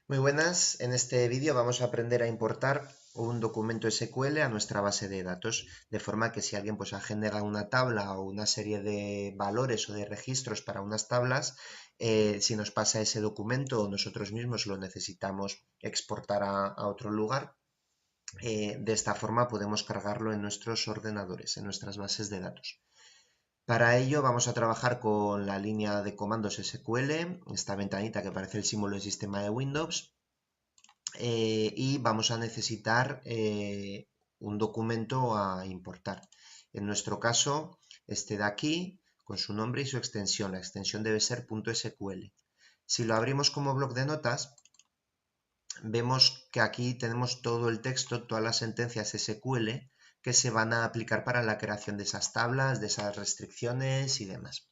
Muy buenas, en este vídeo vamos a aprender a importar un documento SQL a nuestra base de datos, de forma que si alguien ha generado una tabla o una serie de valores o de registros para unas tablas, si nos pasa ese documento o nosotros mismos lo necesitamos exportar a otro lugar, de esta forma podemos cargarlo en nuestros ordenadores, en nuestras bases de datos. Para ello vamos a trabajar con la línea de comandos SQL, esta ventanita que parece el símbolo del sistema de Windows, y vamos a necesitar un documento a importar. En nuestro caso, este de aquí, con su nombre y su extensión. La extensión debe ser .sql. Si lo abrimos como bloc de notas, vemos que aquí tenemos todo el texto, todas las sentencias SQL que se van a aplicar para la creación de esas tablas, de esas restricciones y demás.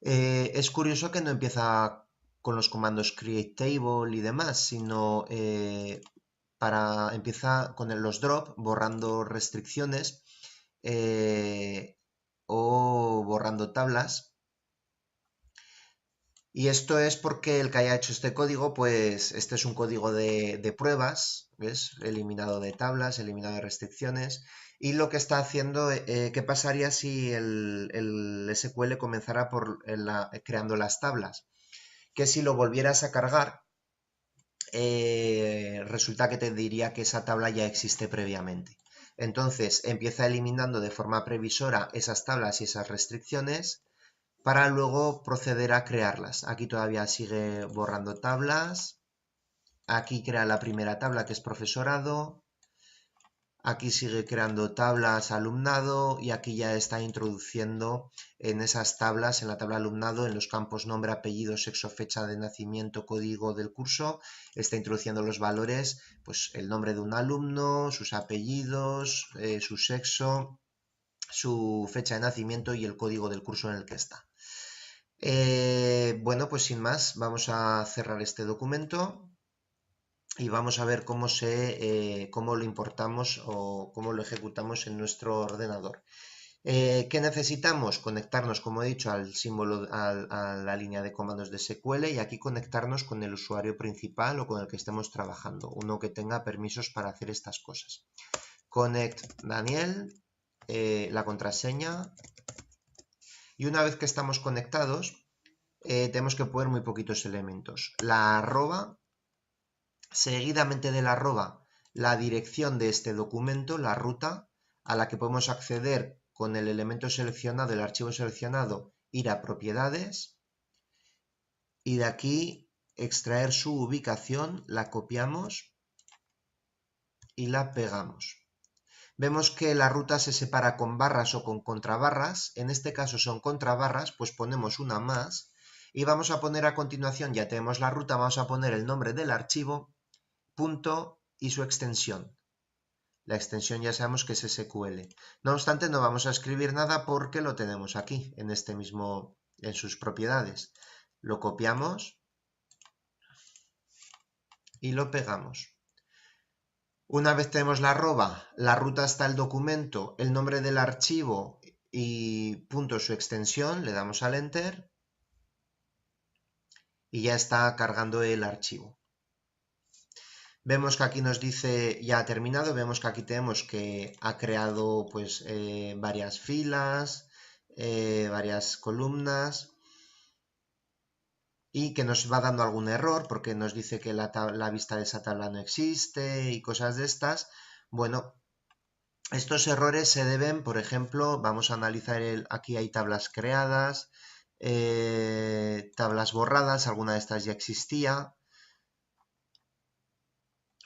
Es curioso que no empieza con los comandos create table y demás, sino empieza con los drop, borrando restricciones o borrando tablas. Y esto es porque el que haya hecho este código, pues este es un código de pruebas, ¿ves? Eliminado de tablas, eliminado de restricciones. Y lo que está haciendo, ¿qué pasaría si el SQL comenzara creando las tablas? Que si lo volvieras a cargar, resulta que te diría que esa tabla ya existe previamente. Entonces empieza eliminando de forma previsora esas tablas y esas restricciones para luego proceder a crearlas. Aquí todavía sigue borrando tablas. Aquí crea la primera tabla que es profesorado. Aquí sigue creando tablas alumnado y aquí ya está introduciendo en esas tablas, en la tabla alumnado, en los campos nombre, apellido, sexo, fecha de nacimiento, código del curso, está introduciendo los valores, pues el nombre de un alumno, sus apellidos, su sexo, su fecha de nacimiento y el código del curso en el que está. Bueno, pues sin más, vamos a cerrar este documento y vamos a ver cómo lo importamos o cómo lo ejecutamos en nuestro ordenador. ¿Qué necesitamos? Conectarnos, como he dicho, al símbolo, a la línea de comandos de SQL y aquí conectarnos con el usuario principal o con el que estemos trabajando, uno que tenga permisos para hacer estas cosas. Connect Daniel, la contraseña, y una vez que estamos conectados, tenemos que poner muy poquitos elementos. La arroba, seguidamente de la arroba, la dirección de este documento, la ruta, a la que podemos acceder con el elemento seleccionado, el archivo seleccionado, ir a propiedades, y de aquí extraer su ubicación, la copiamos y la pegamos. Vemos que la ruta se separa con barras o con contrabarras. En este caso son contrabarras, pues ponemos una más. Y vamos a poner a continuación, ya tenemos la ruta, vamos a poner el nombre del archivo, punto y su extensión. La extensión ya sabemos que es SQL. No obstante, no vamos a escribir nada porque lo tenemos aquí, en sus propiedades. Lo copiamos y lo pegamos. Una vez tenemos la arroba, la ruta está el documento, el nombre del archivo y punto su extensión, le damos al Enter y ya está cargando el archivo. Vemos que aquí nos dice ya ha terminado, vemos que aquí tenemos que ha creado pues varias filas, varias columnas y que nos va dando algún error porque nos dice que la vista de esa tabla no existe y cosas de estas. Bueno, estos errores se deben, por ejemplo, vamos a analizar aquí hay tablas creadas, tablas borradas, alguna de estas ya existía.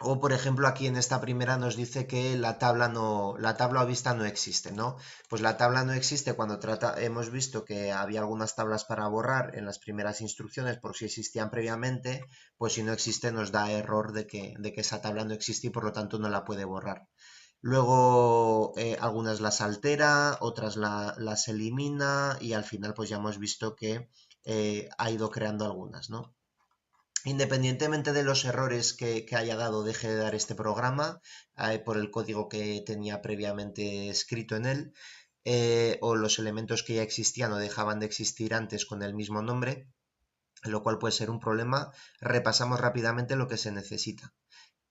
O, por ejemplo, aquí en esta primera nos dice que la tabla o vista no existe, ¿no? Pues la tabla no existe cuando hemos visto que había algunas tablas para borrar en las primeras instrucciones por si existían previamente, pues si no existe nos da error de que esa tabla no existe y por lo tanto no la puede borrar. Luego algunas las altera, otras las elimina y al final pues ya hemos visto que ha ido creando algunas, ¿no? Independientemente de los errores que haya dado o deje de dar este programa, por el código que tenía previamente escrito en él, o los elementos que ya existían o dejaban de existir antes con el mismo nombre, lo cual puede ser un problema. Repasamos rápidamente lo que se necesita.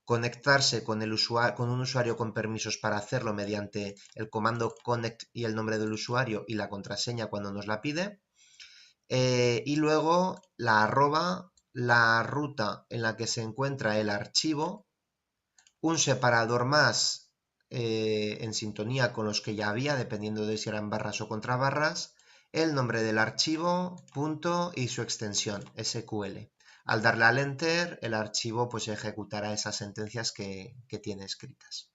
Conectarse con un usuario con permisos para hacerlo mediante el comando connect y el nombre del usuario y la contraseña cuando nos la pide. Y luego la arroba, la ruta en la que se encuentra el archivo, un separador más en sintonía con los que ya había, dependiendo de si eran barras o contrabarras, el nombre del archivo, punto y su extensión, SQL. Al darle al Enter, el archivo pues ejecutará esas sentencias que tiene escritas.